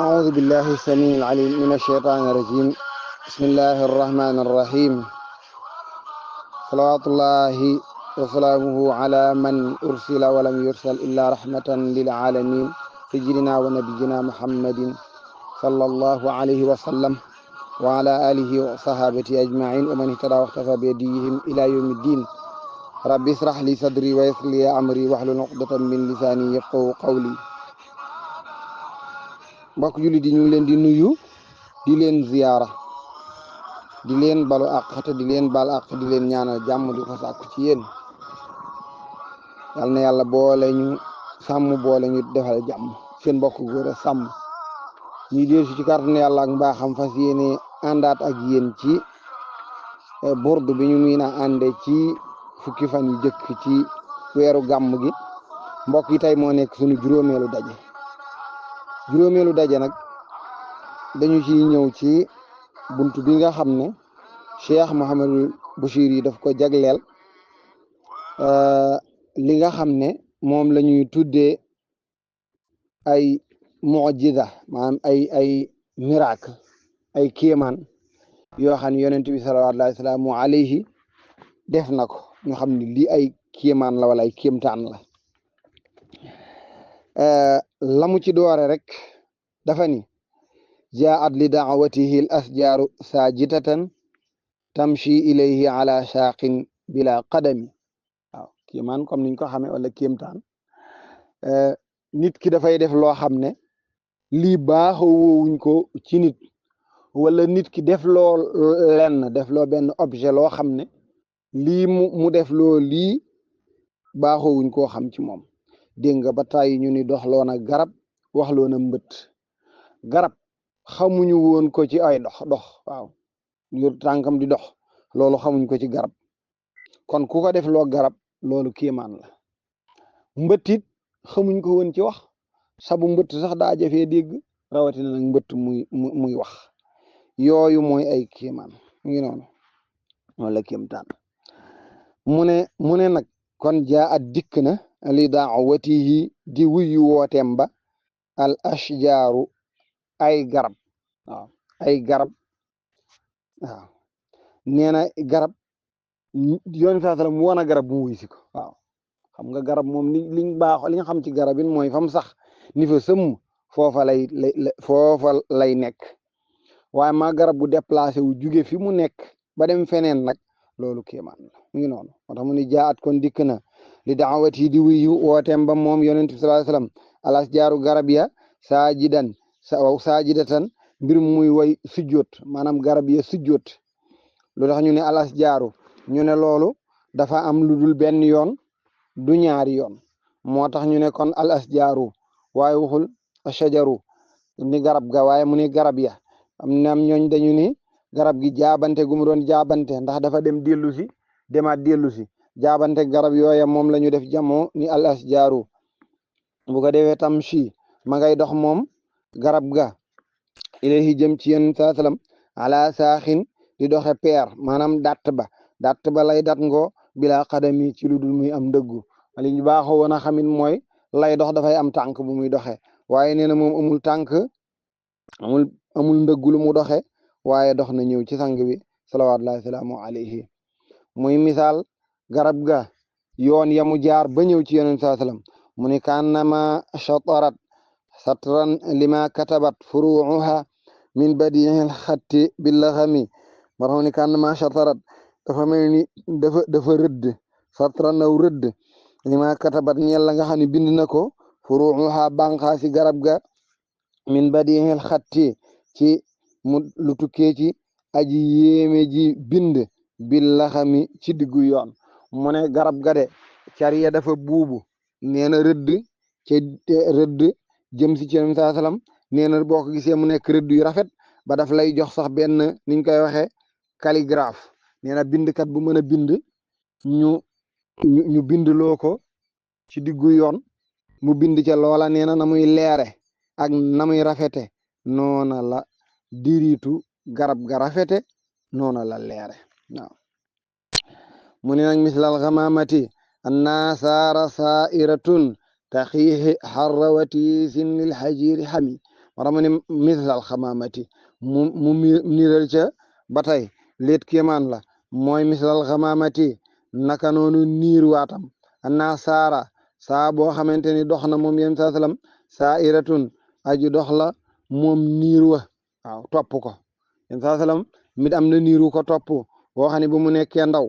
أعوذ بالله السميع العليم من الشيطان الرجيم. بسم الله الرحمن الرحيم. صلوات الله وسلامه على من أرسل ولم يرسل إلا رحمة للعالمين سيدنا ونبينا محمد صلى الله عليه وسلم وعلى آله وصحابته أجمعين ومن اهتدى واقتفى بهديهم إلى يوم الدين. رب اشرح لي صدري ويسر لي أمري واحلل عقدة من لساني يفقهوا قولي. mbokk jullit yi ñu ngi leen di nuyu di leen ziyaara di leen balu àq te di leen bal àq di leen ñaanal jàmm di ko sàkku ci yéen. yal na yàlla boole ñu sàmm boole ñu defal jàmm. seen mbokk góor a sàmm ñuy dellusi ci kàttanu yàlla ak mbaaxam fas yéene àndaat ak yéen ci burdu bi ñu miin a ànde ci fukki fan yu jëkk ci weeru gàmm gi. mbokk yi tey moo nekk suñu juróomeelu daje nag dañu ci ñëw ci buntu bi nga xam ne Cheikh Mouhamadul Bachir yi daf ko jagleel li nga xam ne moom la ñuy tuddee ay mujiza, maanaam ay miracle, ay kéemaan yoo xam ne yonent bi sallallahu alayhi def na ko. ñu xam ne lii ay kéemaan la wala ay kéemtaan la. lamu ci doore rek dafa ni jaat li daawatihi l asjaaru saajidatan tamshi ilayhi ala saaqin bila qadami. waaw kéemaan comme niñ ko xamee wala kéemtaan, nit ki dafay def loo xam ne lii baaxoowuñ ko ci nit, wala nit ki def loo def loo benn objet loo xam ne lii mu def loo lii baaxoowuñ koo xam ci moom. dégg nga ba tàyyi ñu ni doxloo na garab waxloo na mbët. garab xamuñu woon ko ci ay dox waaw yor tànkam di dox, loolu xamuñ ko ci garab. kon ku ko def loo garab loolu kéemaan la. mbëttit xamuñ ko woon ci wax, sabu mbëtt sax daa jafee dégg, rawatina nag mbëtt muy wax. yooyu mooy ay kéemaan ngi noonu wala kéemtaan. mu ne nag kon jaa at dikk na li daawatihi di wuyu wooteem ba al ashjaaru ay garab. waaw ay garab. waaw nee na garab yoon saa salaam mu woon a garab mu wuy si ko. waaw xam nga garab moom li nga xam ci garab yi mooy fam sax ni fa sëmm foofa lay nekk. waaye maa garab bu déplacé wu juge fi mu nekk ba dem feneen nag loolu kéemaan la. mu ngi noonu moo tax mu ni jaat kon dikk na li daawat yi di wuyu wooteem ba moom yonent bi sallallahu alayhi wasallam alas jaaru garab ya saajidatan mbir muy way sujjoot, maanaam garab ya sujjoot. lu tax ñu ne alas jaaru, ñu ne loolu dafa am lu dul benn yoon du ñaari yoon, moo tax ñu ne kon alas jaaru waaye waxul shajaru ni garab ga, waaye mu ne garab ya. am na ñooñ dañu ni garab gi jaabante gu mu doon jaabante ndax dafa dem dellu si demaat dellu si jaabante garab yooya moom la ñu def jamoo ni al asjaaru. bu ko defee tam si ma ngay dox moom garab ga ilayhi jëm ci yéen saa salaam ala saaxin di doxe peer, maanaam datt ba lay dat ngoo bila xadami ci lu dul muy am ndëggu. li ñu baaxoo woon a xamit mooy lay dox dafay am tànk bu muy doxe, waaye nee na moom amul tànk amul ndëggu lu mu doxe, waaye dox na ñëw ci sang bi salawaatullahi salaamu alayhi. muy misaal garab ga yoon ya mu jaar ba ñëw ci yonent saa sallam mu ni kannama shatarat satran lima katabat furuuha min badiihil xatti billaxami. maraw ni kannama shatarat dafa mel ni dafa rëdd satran naw rëdd lima katabat ñeel la nga xam ne bind na ko furuuha bànqaa si garab ga min badiihil xatti ci mu lu tukkee ci aji yéeme ji bind billaxami ci diggu yoon. mu ne garab ga de cariya dafa buubu nee na rëdd ca rëdd jëm si ci yonent saa salaam nee na boo ko gisee mu nekk rëdd yu rafet ba daf lay jox sax benn niñ koy waxee calligraphe nee na bindkat bu mën a bind ñu bindloo ko ci diggu yoon mu bind ca loola nee na na muy leere ak na muy rafete noona la diritu garab ga rafete noona la leere waaw mu ne nag mislal xamaamati anna saara sairatun taxiixi xarrawati sinnil xajiiri xami wara mu ne mislal xamaamati mu niral ca ba tey leet kéemaan la mooy mislal xamaamati naka noonu niir waatam anna saara saa boo xamante ni dox na moom yéen saa salaam sairatun aji dox la moom niir wa waaw topp ko yéen saa salaam mit am na niiru ko topp boo xam ne bu mu nekkee ndaw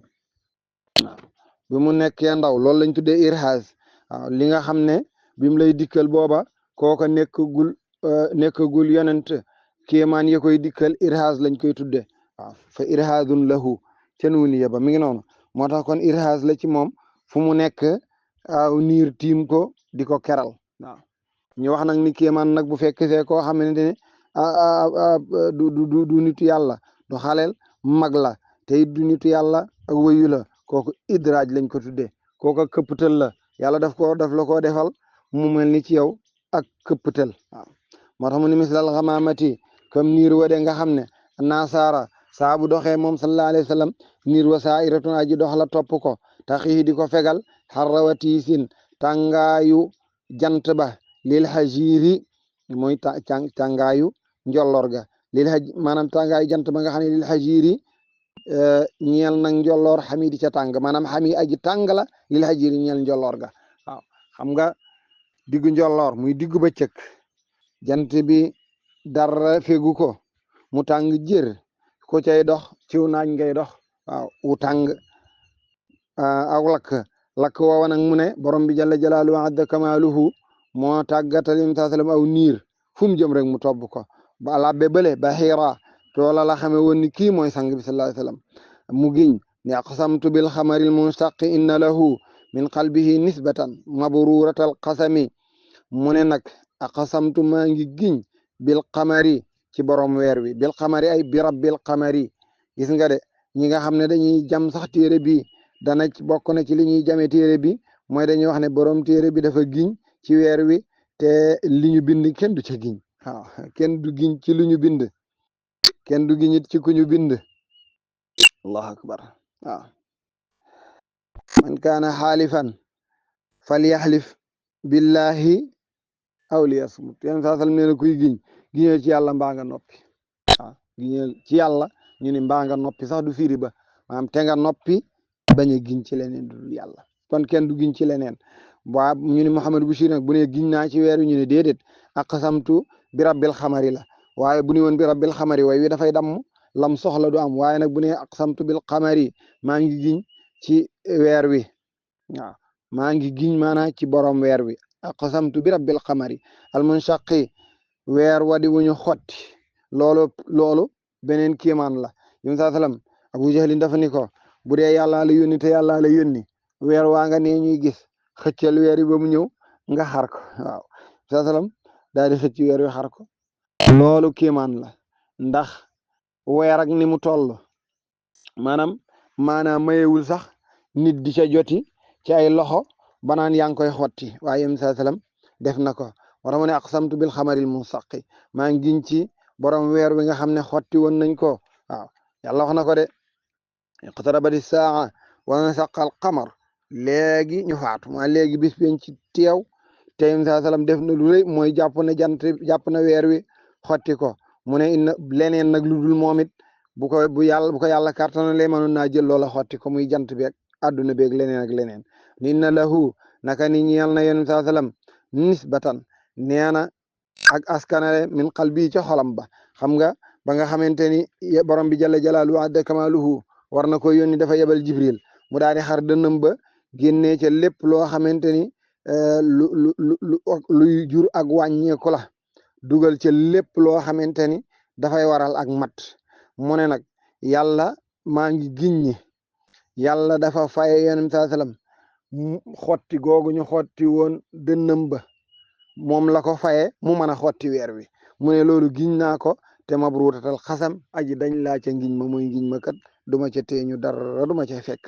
bi mu nekkee ndaw loolu lañ tuddee irhas waaw li nga xam ne bi mu lay dikkal booba kooka nekkagul yonent kéemaan ya koy dikkal irhas lañ koy tudde waaw fa irhasun lahu ca nuuniya ba mi ngi noonu moo tax kon irhas la ci moom fu mu nekk aw niir tiim ko di ko keral waaw ñu wax nag ni kéemaan nag bu fekkee koo xamante ne du nitu yàlla du xaleel mag la te it du nitu yàlla ak wëyu la kooku idraaj lañ ko tuddee kooku këpptal la yàlla daf la koo defal mu mel ni ci yow ak këpptal waaw moo tax mu ni mislal xamaamati comme niir wa de nga xam ne nasaara saa bu doxee moom sallallahu alayhi wa sallam niir wa saa iratun aji dox la topp ko taxii di ko fegal xarrawatiisin tàngaayu jant ba lil xajiiri mooy tàngaayu njolloor ga maanaam tàngaayu jant ba nga xam ne lil xajiiri ñeel nag njolloor xami di ca tàng maanaam xami aji tàng la lil xajiiri ñeel njolloor ga waaw xam nga diggu njolloor muy diggu bëccëg jant bi dara fegu ko mu tàng jër ko cay dox ciw naaj ngay dox waaw wu tàng aw lakk woowa nag mu ne borom bi jalla jalaaluhu adda kamaaluhu moo tàggatal yim saa sallam aw niir fu mu jëm rek mu tobb ko ba labbe bële ba xiira toola la xame woon ni kii mooy sang bi sallallahu alayhi wasallam mu giñ ne aqsamtu bil xamaril munstaqi inna lahu min qalbihi nisbatan mabruratal qasami mu ne nag aqsamtu maa ngi giñ bil xamari ci borom weer wi bil xamari ay bi rabbil xamari gis nga de ñi nga xam ne dañuy jam sax téere bi dana bokk na ci li ñuy jame téere bi mooy dañuy wax ne borom téere bi dafa giñ ci weer wi te li ñu bind kenn du ca giñ waaw kenn du giñ ci lu ñu bind kenn du giñit ci ku ñu bind allahu akbar waaw man kaana xaalifan falyaxlif billahi aw liyasmut yéen saa sallam nee na kuy giñeel ci yàlla mbaa nga noppi waaw giñeel ci yàlla ñu ne mbaa nga noppi sax du firi ba maanaam te nga noppi bañ a giñ ci leneen du dul yàlla kon kenn du giñ ci leneen waa ñu ne Muhammad Bachir nag bu ne giñ naa ci weer wi ñu ne déedéet aqsamtu bi rabbil xamari la waaye bu ne woon bi rabbil xamari way wi dafay damm lam soxla du am waaye nag bu ne aqsamtu bil xamari maa ngi giñ ci weer wi waaw maa ngi giñ maanaa ci borom weer wi aqsamtu bi rabbil xamari al munshaqi weer wadi wuñu xotti loolu beneen kéemaan la yum saa sallam Abu Jahlin dafa ni ko bu dee yàllaa la yónni te yàllaa la yónni weer waa nga nee ñuy gis xëccal weer yi ba mu ñëw nga xar ko waaw saa sallam daal di xëcc weer wi xar ko loolu kéemaan la ndax weer ak ni mu toll maanaam mayewul sax nit di ca joti ci ay loxo banaan yaa ngi koy xotti waaye yem saa sallam def na ko wara mu ne aqsamtu bil xamaril munsaqi maa ngi giñ ci borom weer wi nga xam ne xotti woon nañ ko waaw yàlla wax na ko de iqtarabati saa wansaqal qamar léegi ñu faatu maa léegi bis biñ ci teew te yem saa sallam def na lu rëy mooy jàpp na weer wi xotti ko mu ne inna leneen nag lu dul moom it bu ko yàlla kartanalee mënoon naa jël loola xotti ko muy jant beeg àdduna beeg leneen ak leneen inna lahu naka ni ñeel na yonent saa sallam nisbatan nee na ak askanale min qalbi ca xolam ba xam nga ba nga xamante ni borom bi jalla jalaaluhu adda kamaaluhu war na ko yónni dafa yebal jibril mu daal di xar dënnam ba génnee ca lépp loo xamante ni luy jur ak wàññeeku la dugal ca lépp loo xamante ni dafay waral ak mat mu ne nag yàlla maa ngi giñ ñi yàlla dafa faye yonent saa sallam xotti googu ñu xotti woon dënnam ba moom la ko faye mu mën a xotti weer wi mu ne loolu giñ naa ko te mabruutatal xasam aji dañ laa ca ngiñ ma muy ngiñ ma kat duma ca teeñu dara duma ca fekk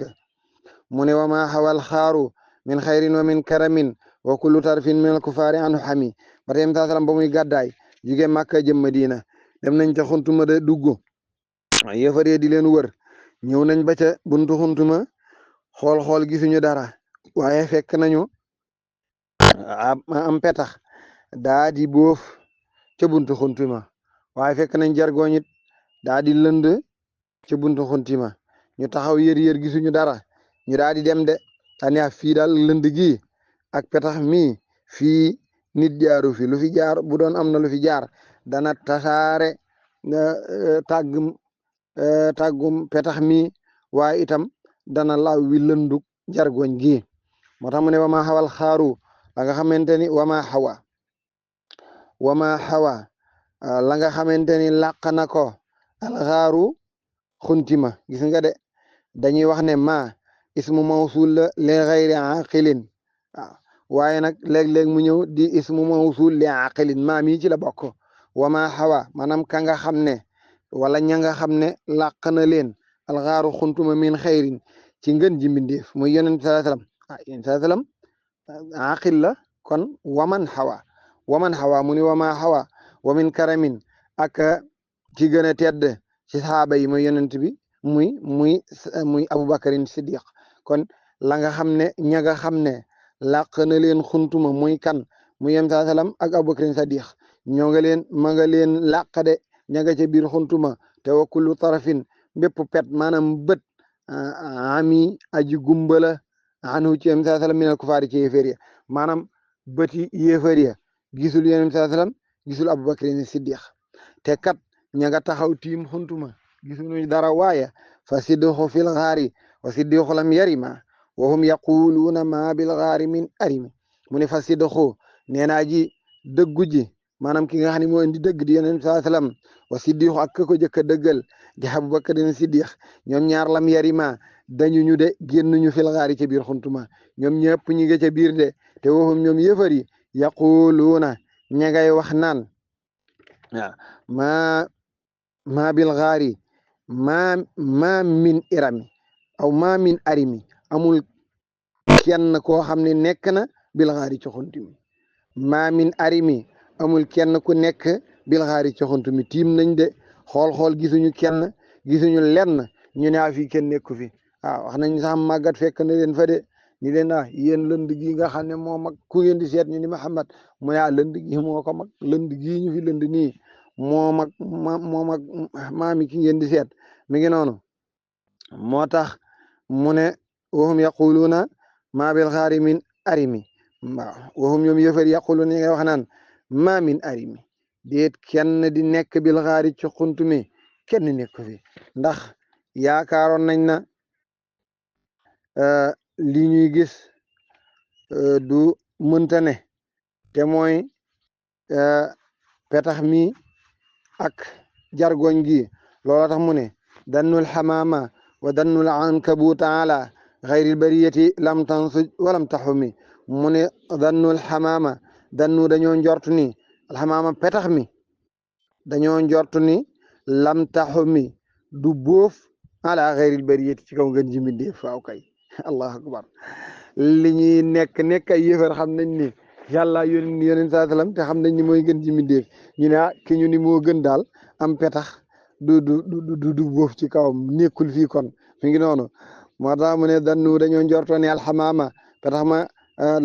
mu ne wa ma xawal xaaru min xayrin wa min karamin wa kullu tarfin min al kufaari anhu xami ba tey saa salaam ba muy gàddaay jugee Màkka jëm Madina dem nañ ca xuntuma de dugg yëfaree di leen wër ñëw nañ ba ca buntu xuntuma xool gisuñu dara waaye fekk nañu am petax daa di boof ca buntu xuntuma waaye fekk nañ jargoñ it daa di lënd ca buntu xuntima ñu taxaw yër gisuñu dara ñu daa di dem de tane fii daal lënd gi ak petax mi fii nit jaaru fi lu fi jaar bu doon am na lu fi jaar dana tasaare tàggum petax mi waaye itam dana law wi lënduk jargoñ gi moo tax mu ne wama xawal xaaru la nga xamante ni wama xawa la nga xamante ni làq na ko alxaaru xuntima gis nga de dañuy wax ne ma ismu mawsul la li xayri aqilin waaw waaye nag léeg-léeg mu ñëw di ismu mawsul li aqilin maa mi ci la bokk wama xawa maanaam ka nga xam ne wala ña nga xam ne làq na leen alxaaru xuntuma min xayrin ci ngën ji mbindeef muy yonent sallallahu alayhi wasallam yonent sallallahu alayhi wasallam aqil la kon waman xawa mu ni wama xawa wa min karamin ak ci gën a tedd ci saxaaba yi muy yonent bi muy Abubakarin Siddiq kon la nga xam ne ña nga xam ne làq na leen xuntuma muy kan muy yem saa salaam ak Abubakarin Siddiq ñoo nga leen ma nga leen làq de ña nga ca biir xuntuma te wa kullu tarafin bépp pet maanaam bët ami aji gumbala anu ci yem saa salaam minal kufaari ci yéefar ya maanaam bëti yéefar ya gisul yonent saa salaam gisul Abubakarin Siddiq te kat ña nga taxaw tiim xuntuma gisuñu dara waaye fa siddiqu fil xaari wa siddiqu lam yarima wa hum yaquluuna ma bil xaari min arimi mu ne fa siddiqu nee naa ji dëggu ji maanaam ki nga xam ne moo indi dëgg di yonent saa salaam wa siddiqu ak ko jëkk a dëggal di Abubakarin Siddiq ñoom ñaar lam yarima dañu ñu de génnuñu fil xaari ca biir xuntuma ñoom ñëpp ñi nga ca biir de te waxum ñoom yëfar yi yaquluuna ña ngay wax naan ma bil xaari ma min irami aw ma min arimi amul kenn koo xam ne nekk na bil xaari ci xuntumi ma min arimi amul kenn ku nekk bil xaari ci xuntumi tiim nañ de xool gisuñu kenn gisuñu lenn ñu ne fii kenn nekku fi waaw wax nañ sax màggat fekk na leen fa de ni leen yéen lënd gi nga xam ne moo mag ku ngeen di seet ñu ni Muhammad mu ne lënd gi moo ko mag lënd gii ñu fi lënd nii moo mag maami ki ngeen di seet mi ngi noonu moo tax mu ne waxum yaquluuna ma bil xaari min arimi waaw waxum ñoom yëfar yaquluuna ñi ngay wax naan ma min arimi déet kenn di nekk bil xaari ci xuntumi kenn nekk fi ndax yaakaaroon nañ na li ñuy gis du mënta ne te mooy petax mi ak jargoñ gi loola tax mu ne dannul xamaama wa dannul ankabuuta ala xayril bariyati lam tansuj walam taxumi mu ne dannul xamaama dannu dañoo njort ni alxamaama petax mi dañoo njort ni lam taxumi du boof ala xayril bariyati ci kaw ngeen ji mbindeef faaw kay allahu akbar li ñuy nekk ay yëfar xam nañ ni yàlla yónent saa salaam te xam nañ ni mooy gën ji mbindeef ñu ne ki ñu ni moo gën daal am petax du boof ci kawam nekkul fii kon mi ngi noonu moo tax mu ne dannu dañoo njortoo ne alxamaama petax ma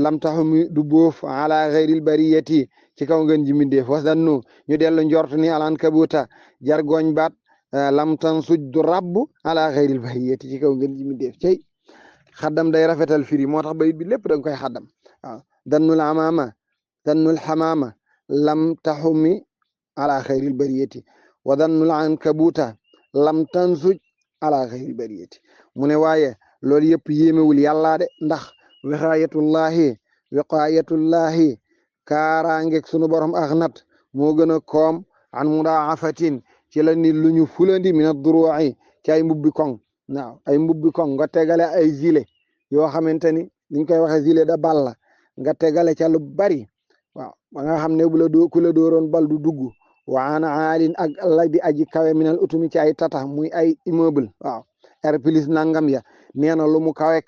lam taxu mi du boof ala xayril bariyati ci kaw ngeen ji mbindeef was dannu ñu dellu njort ni alan kabuta jargoñ baat lam tan suj du rabb ala xayril bariyati ci kaw ngeen ji mbindeef cey xaddam day rafetal firi moo tax bayit bi lépp da nga koy xaddam waaw dannul amaama dannul xamaama lam taxumi ala xayril bariyati wa dannul ankabuuta lam tansuj ala xayril bariyati mu ne waaye loolu yëpp yéemewul yàllaa de ndax wiqaayatullahi kaaraangeeg sunu borom ak nat moo gën a koom an mudaafatin ci la ni lu ñu fulandi min ad-duru'i ci ay mbubbi koŋ waaw ay mbubbi koŋ nga tegale ay gilet yoo xamante ni liñ koy waxee gilet de balle nga tegale ca lu bari waaw ba nga xam ne bu la doo ku la dooroon bal du dugg waana aalin ak la di aji kawe minal utumi ci ay tata muy ay immeuble waaw R plus nangam ya nee na lu mu kawe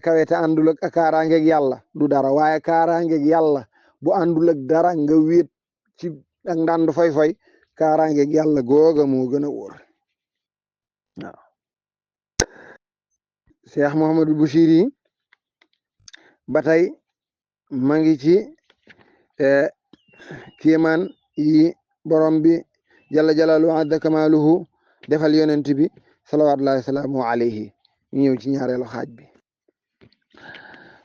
kawe te àndul ak kaaraangeeg yàlla du dara waaye kaaraangeeg yàlla bu àndul ak dara nga wéet ci ak ndànd foy kaaraangeeg yàlla googa moo gën a wóor waaw Cheikh Mouhamadul Bouchiri ba tey ma ngi ci kéemaan yi borom bi jalla jalaaluhu azza kamaaluhu defal yonent bi salawaatullahi salaamu alayhi ñëw ci ñaareelu xaaj bi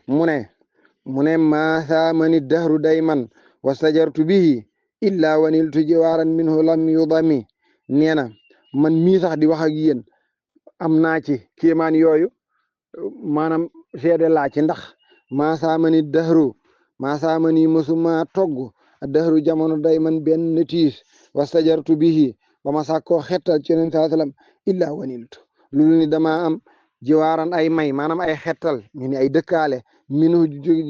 mu ne maasa mani dahru dayman wastajartu bihi illa waniltu jiwaaran minhu lam yudami nee na man mii sax di wax ak yéen am naa ci kéemaan yooyu maanaam seede laa ci ndax maasaamani dahru maasaamani mësuma togg dahru jamono day man benn tiis wastajartu bihi ba ma sàkkoo xettal ci yonent saa sallam illa waniltu loolu ni dama am jiwaaran ay may maanaam ay xettal ñu ni ay dëkkaale minu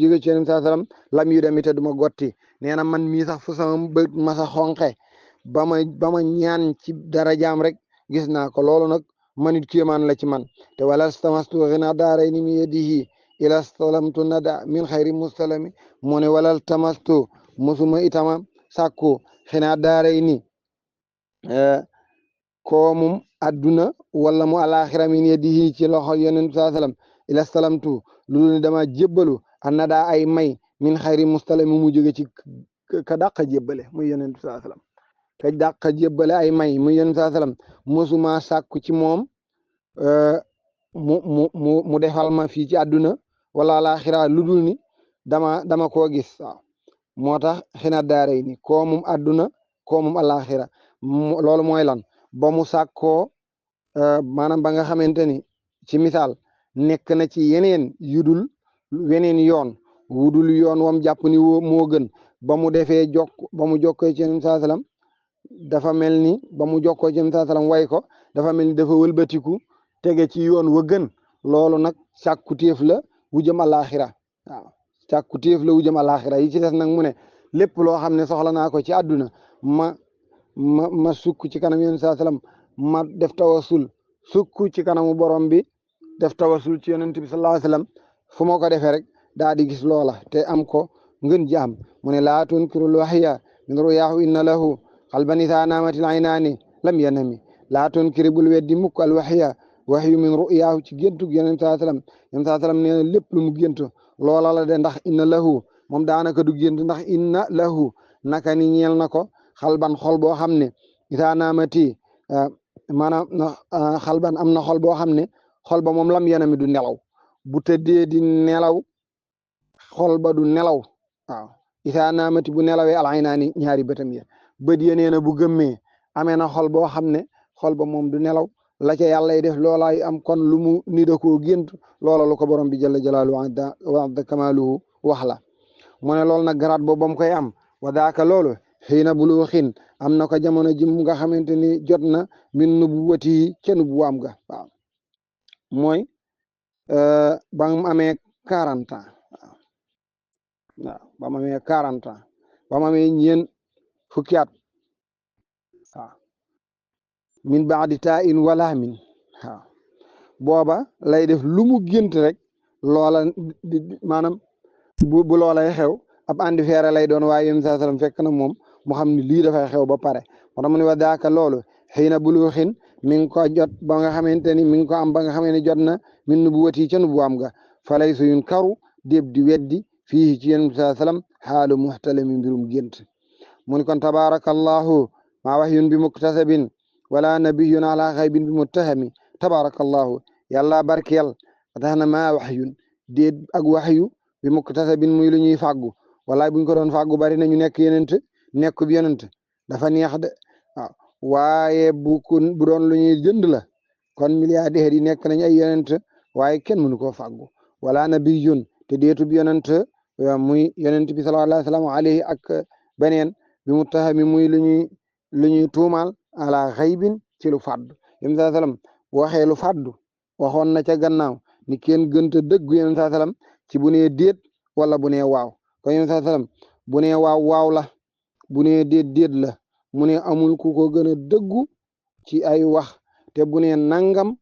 jóge ci yonent saa sallam lam yu demite duma gotti nee na man mii sax fu sama bët masa xonqe ba ma ñaan ci darajaam rek gis naa ko loolu nag manit kéemaan la ci man te wala stamastu xina daaray ni mi yedihi ila stalamtu nada min xayri mustalami mu ne walal tamastu musuma itama sàkku xina daaray ni koomum adduna wala mu alaxira min yedihi ci loxo yonent saa sallam ila stalamtu loolu ne dama jébbalu a nada ay may min xayri mustalami mu jóge ci ka dàq jébbale muy yonent saa sallam ka dàq jébbale ay may muy yonent saa sallam musuma sàkku ci moom mu defal ma fii ci àdduna wala alaxira lu dul ni dama koo gis waaw moo tax xina daaray ni koomum àdduna koomum alaxira loolu mooy lan ba mu sàkkoo maanaam ba nga xamante ni ci misaal nekk na ci yeneen yudul weneen yoon wudul yoon wam jàpp ni moo gën ba mu defee ba mu jokkoo ci yonent saa sallam dafa mel ni ba mu jokkoo ci yonent saa sallam way ko dafa mel ni dafa wëlbatiku tege ci yoon wa gën loolu nag càkkutéef la wu jëm alaxira waaw càkkutéef la wu jëm alaxira yi ci des nag mu ne lépp loo xam ne soxla naa ko ci àdduna ma sukk ci kanam yonent saa sallam ma def tawasul sukk ci kanamu borom bi def tawasul ci yonent bi sallallahu alayhi wasallam fu ma ko defee rek daa di gis loola te am ko ngën jaam mu ne laa tunkirul waxya min ruyaahu inna lahu xalban isaa naamatil aynaani lam yanami laa tunkiri bul weddi mukk al waxya waxyu min ruyaahu ci géntug yonent saa sallam yonent saa sallam nee na lépp lu mu géntu loola la de ndax inna lahu moom daanaka du gént ndax inna lahu naka ni ñeel na ko xalban xol boo xam ne isaa naamati maanaam xalban am na xol boo xam ne xol ba moom lam yanami du nelaw bu tëddee di nelaw xol ba du nelaw waaw isaa naamati bu nelawee alaynaani ñaari bëtam ya bët ya nee na bu gëmmee amee na xol boo xam ne xol ba moom du nelaw la ca yàlla def loolaay am kon lu mu ni da koo gént loola lu ko borom bi jalla jalaaluhu wa azza kamaaluhu wax la mu ne loolu nag garaat boobu ba mu koy am wa daaka loolu xëy na bulu xin am na ko jamono ji mu nga xamante ni jot na min nubuwati ca nubuwaam ga waaw mooy ba mu amee 40 ans waaw ba mu amee 40 ans ba mu amee ñeen fukki at waaw min baadi taa in wala min waaw booba lay def lu mu gént rek loola maanaam bu loolay xew ab andi feere lay doon waaye yéen saa sallam fekk na moom mu xam ne lii dafay xew ba pare moo tax mu ne wa daaka loolu xëy na bulu xin mi ngi ko jot ba nga xamante ni mi ngi ko am ba nga xamante ni jot na min nu bu wati ca nu bu am ga falay suyun karu déeb di weddi fii ci yéen saa sallam xaalu muxtalami mbirum gént mu ne kon tabarakallahu maa wahyun bi muktasabin wala nabiyun ala xaybin bi muttahami tabarakallahu yàlla barkeel tax na maa wahyun déet ak waxyu bi muktasabin muy lu ñuy fàggu walaay buñ ko doon fàggu bari na ñu nekk yenent nekk bi yenent dafa neex de waaw waaye bu doon lu ñuy jënd la kon milliardaires yi nekk nañ ay yenent waaye kenn mënu koo fàggu wala nabiyun te déetu bi yenent muy yenent bi sallallahu alayhi ak beneen bi muttahami muy lu ñuy tuumaal ala xaybin ci lu fàddu yém saa sallam waxee lu fàddu waxoon na ca gannaaw ni kenn gënta dëggu yonent saa sallam ci bu nee déet wala bu nee waaw kon yonent saa sallam bu nee waaw waaw la bu nee déet déet la mu ne amul ku ko gën a dëggu ci ay wax te bu nee nangam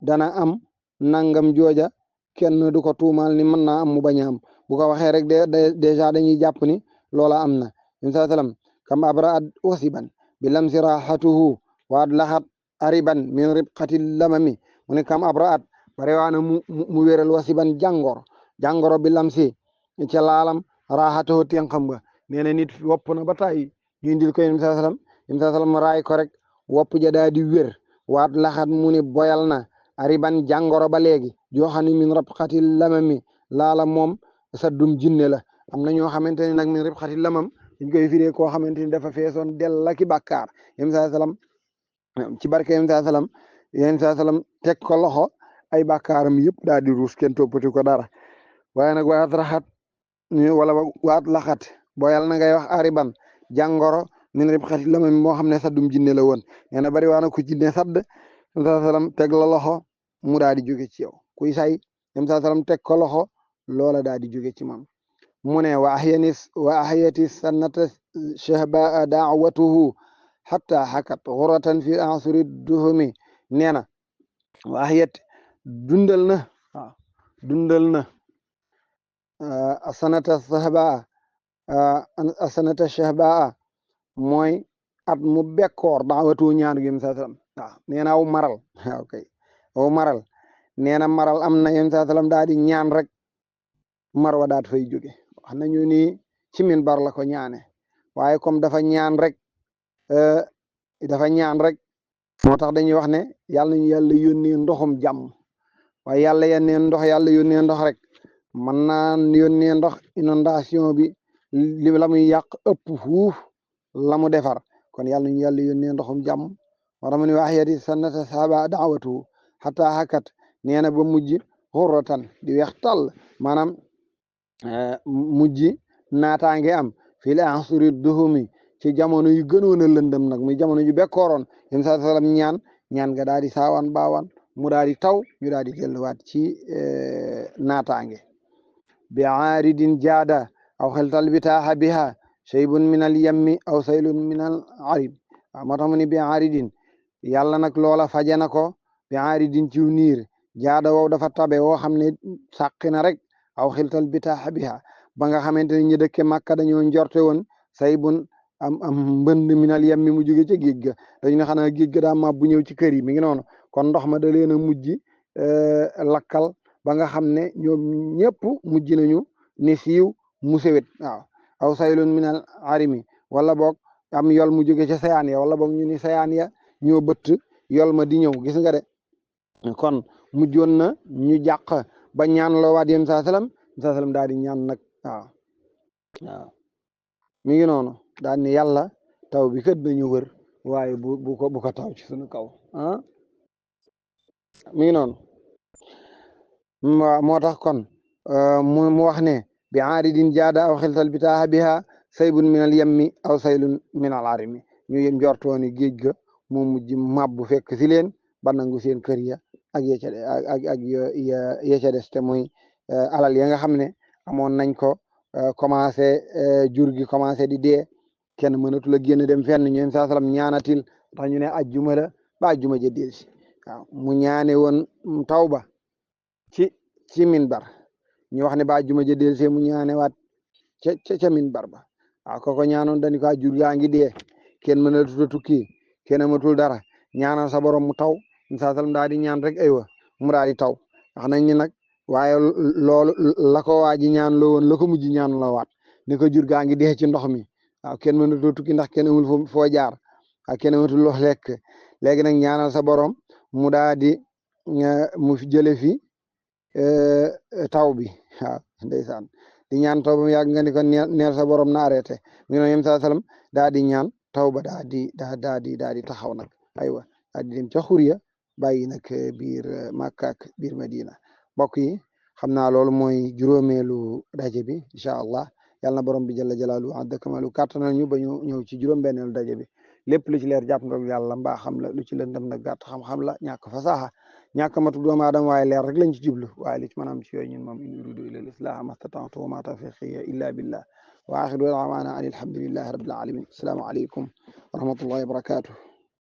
dana am nangam jooja kenn du ko tuumaal ni mën naa am mu bañ a am bu ko waxee rek dèjà dañuy jàpp ni loola am na yonent saa sallam kam abraat wasiban bi lamsi raxatuhu waad laxat ariban min ribqati lamami mu ne kam abraat bare waana mu wéral wasiban jàngoro bi lamsi ca laalam raxatuhu tenxam nga nee na nit wopp na ba tàyyi ñu indil ko yonent saa sallam raay ko rek wopp ja daa di wér waat laxat mu ni boyal na ariban jàngoro ba léegi joo xam ne min ribqati lamami laala moom saddum jinne la am na ñoo xamante ne nag min ribqati lamam dañ koy firee koo xamante ni dafa feesoon del la ki bàkkaar yonent saa sallam ci barke yonent saa sallam yonent saa sallam teg ko loxo ay bàkkaaram yëpp daal di ruus kenn toppati ko dara waaye nag waat raxat wala waat laxat boyal na ngay wax ariban jàngoro min ribqati lamam moo xam ne saddum jinne la woon nee na bari waa na ku jinne sadd yonent saa sallam teg la loxo mu daal di jóge ci yow kuy say yonent saa sallam teg ko loxo loola daal di jóge ci moom mu ne wa ahyati sannata shahbaa daawatuhu hatta hakat xuratan fi asuri duhumi nee na wa ahyat dundal na waaw dundal na sanata shahbaa mooy at mu bekkoor daawatuhu ñaanu gi saa sallam waaw nee na aw maral waaw kay aw maral nee na maral am na yéen saa sallam daal di ñaan rek mar wa daat fay jóge wax nañu ni ci minbar la ko ñaane waaye comme dafa ñaan rek moo tax dañuy wax ne yàlla nañu yàlla yónnee ndoxum jàmm waaye yàlla yónnee ndox rek mën naa yónnee ndox inondation bi li la muy yàq ëpp fuuf la mu defar kon yàlla nañu yàlla yónnee ndoxum jàmm moo tax mu ne wax yati sannata saaba daawatu xataa xakat nee na ba mujj xurratan di weex tàll maanaam mujj naataange am fii la ansuri duhumi ci jamono yu gënoon a lëndëm nag muy jamono yu bekkooroon yéen saa sallam ñaan nga daal di saawaan baawaan mu daal di taw ñu daal di delluwaat ci naataange bi aaridin jaada aw xeltal bitaaxa biha shaybun min al yammi aw saylun min al arib waaw moo tax mu ni bi aaridin yàlla nag loola faje na ko bi aaridin ciw niir jaada wow dafa tabe woo xam ne sàqi na rek aw xiltal bitaaxa biha ba nga xamante ne ñi dëkke Màkka dañoo njorte woon say bun am mbënd minal yem mi mu jóge ca géej ga dañu ne xanaa géej ga daa ma bu ñëw ci kër yi mi ngi noonu kon ndox ma da leen a mujj lakkal ba nga xam ne ñoom ñëpp mujj nañu ni siiw mu sewet waaw aw saylun minal arimi wala boog am yol mu jóge ca sayaan ya wala boog ñu ni sayaan ya ñoo bëtt yol ma di ñëw gis nga de kon mujjoon na ñu jàq ba ñaan loo waat yéen saa salaam daal di ñaan nag waaw mi ngi noonu daal ni yàlla taw bi kat dañu wër waaye bu ko taw ci suñu kaw mi ngi noonu moo tax kon mu wax ne bi aaridin jaada aw xiltal bitaaxa biha saybun min al yemmi aw saylun min al arimi ñu yem njortooni géej ga moo mujj mabbu fekk si leen ba nangu seen kër ya ak ya ca des te muy alal ya nga xam ne amoon nañ ko commencé jur gi commencé di dee kenn mënatu la génn dem fenn ñoom saa salaam ñaanatil tax ñu ne ajjuma la ba ajjuma ja del si waaw mu ñaane woon taw ba ci minbar ñu wax ne ba ajjuma ja del si mu ñaane waat ca minbar ba waaw koko ñaanoon dañu ko jur gaa ngi dee kenn mënatu la tukki kenn amatul dara ñaanal sa borom mu taw saa salaam daal di ñaan rek aywa mu daal di taw wax nañ ni nag waaye loolu la ko waa ji ñaan loo woon la ko mujj ñaan la waat ni ko jur gaa ngi dee ci ndox mi waaw kenn mënatoo tukki ndax kenn amul foo jaar ak kenn amatul loo lekk léegi nag ñaanal sa borom mu daal di mu jële fi taw bi waaw ndeysaan di ñaan taw ba mu yàgg nga ni ko neel sa borom na arrêté mi no yem saa salaam daal di ñaan taw ba daal di taxaw nag aywa daal di dem ca xuriya bàyyi nag biir Makka ak biir Madina mbokk yi xam naa loolu mooy juróomeelu daje bi incha allah yàlla na borom bi jalla jalaalu adda kamalu kàttanal ñu ba ñu ñëw ci juróom-benneelu daje bi lépp lu ci leer jàpp ndog yàlla mbaa xam la lu ci lëndëm nag gàtt xam-xam la ñàkk fasaxa ñàkk matu doomu aadama waaye leer rek lañ ci jublu waaye li ci mën a am ci yooyu ñun moom in uridu illa al islaha mastata'tu wa ma tawfiqiya illa billah wa axiru da'wana an alhamdulillahi rabbil alamin assalaamu aleykum wa rahmatullahi wa barakatuh